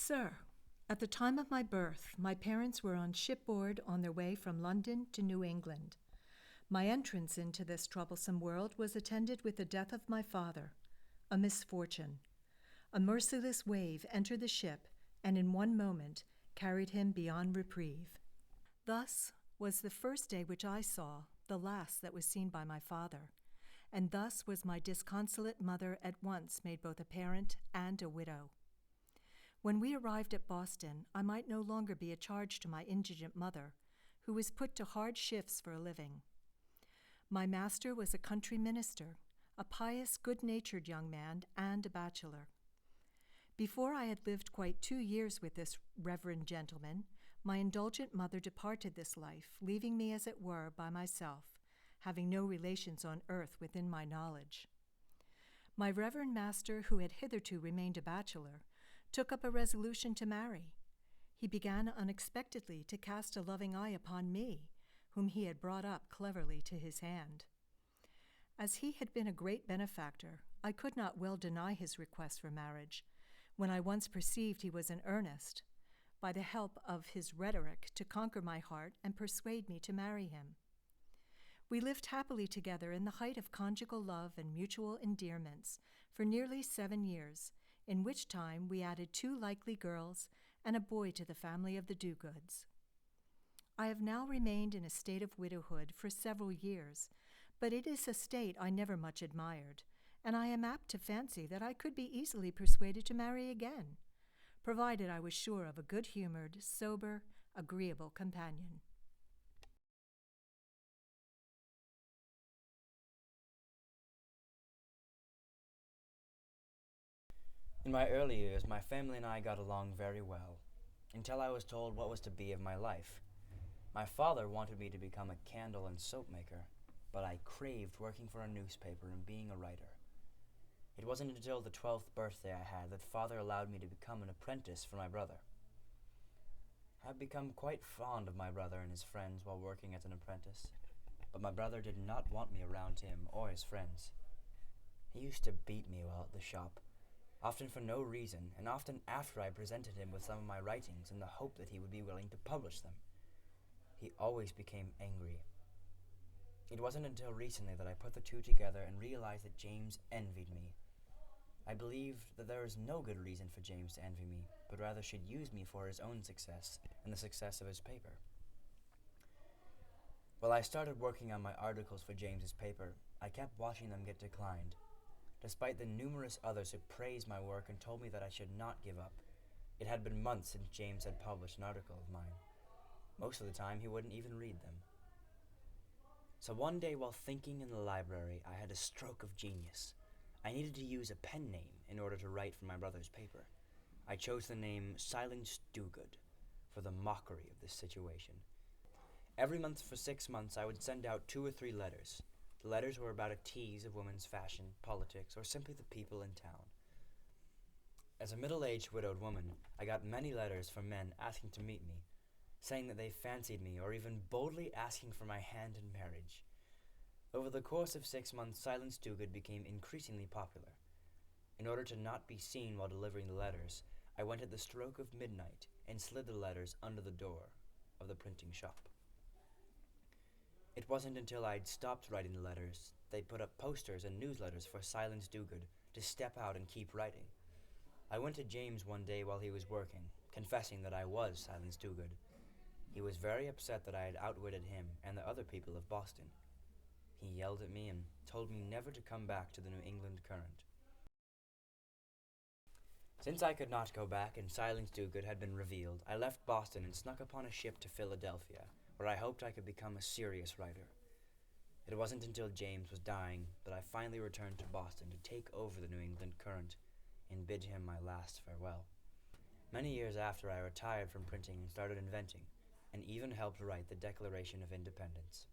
Sir, at the time of my birth, my parents were on shipboard on their way from London to New England. My entrance into this troublesome world was attended with the death of my father, a misfortune. A merciless wave entered the ship and in one moment carried him beyond reprieve. Thus was the first day which I saw, the last that was seen by my father, and thus was my disconsolate mother at once made both a parent and a widow. When we arrived at Boston, I might no longer be a charge to my indigent mother, who was put to hard shifts for a living. My master was a country minister, a pious, good-natured young man, and a bachelor. Before I had lived quite 2 years with this reverend gentleman, my indulgent mother departed this life, leaving me, as it were, by myself, having no relations on earth within my knowledge. My reverend master, who had hitherto remained a bachelor, took up a resolution to marry. He began unexpectedly to cast a loving eye upon me, whom he had brought up cleverly to his hand. As he had been a great benefactor, I could not well deny his request for marriage, when I once perceived he was in earnest, by the help of his rhetoric to conquer my heart and persuade me to marry him. We lived happily together in the height of conjugal love and mutual endearments for nearly 7 years, in which time we added 2 likely girls and a boy to the family of the Dogoods. I have now remained in a state of widowhood for several years, but it is a state I never much admired, and I am apt to fancy that I could be easily persuaded to marry again, provided I was sure of a good-humored, sober, agreeable companion. In my early years, my family and I got along very well, until I was told what was to be of my life. My father wanted me to become a candle and soap maker, but I craved working for a newspaper and being a writer. It wasn't until the 12th birthday I had that father allowed me to become an apprentice for my brother. I've become quite fond of my brother and his friends while working as an apprentice, but my brother did not want me around him or his friends. He used to beat me while at the shop, often for no reason, and often after I presented him with some of my writings in the hope that he would be willing to publish them. He always became angry. It wasn't until recently that I put the two together and realized that James envied me. I believed that there was no good reason for James to envy me, but rather should use me for his own success and the success of his paper. While I started working on my articles for James's paper, I kept watching them get declined. Despite the numerous others who praised my work and told me that I should not give up, it had been months since James had published an article of mine. Most of the time, he wouldn't even read them. So one day while thinking in the library, I had a stroke of genius. I needed to use a pen name in order to write for my brother's paper. I chose the name Silence Dogood for the mockery of this situation. Every month for 6 months, I would send out 2 or 3 letters. The letters were about a tease of women's fashion, politics, or simply the people in town. As a middle-aged widowed woman, I got many letters from men asking to meet me, saying that they fancied me, or even boldly asking for my hand in marriage. Over the course of 6 months, Silence Dogood became increasingly popular. In order to not be seen while delivering the letters, I went at the stroke of midnight and slid the letters under the door of the printing shop. It wasn't until I'd stopped writing the letters they put up posters and newsletters for Silence Dogood to step out and keep writing. I went to James one day while he was working, confessing that I was Silence Dogood. He was very upset that I had outwitted him and the other people of Boston. He yelled at me and told me never to come back to the New England Current. Since I could not go back and Silence Dogood had been revealed, I left Boston and snuck upon a ship to Philadelphia, where I hoped I could become a serious writer. It wasn't until James was dying that I finally returned to Boston to take over the New England Current and bid him my last farewell. Many years after, I retired from printing and started inventing, and even helped write the Declaration of Independence.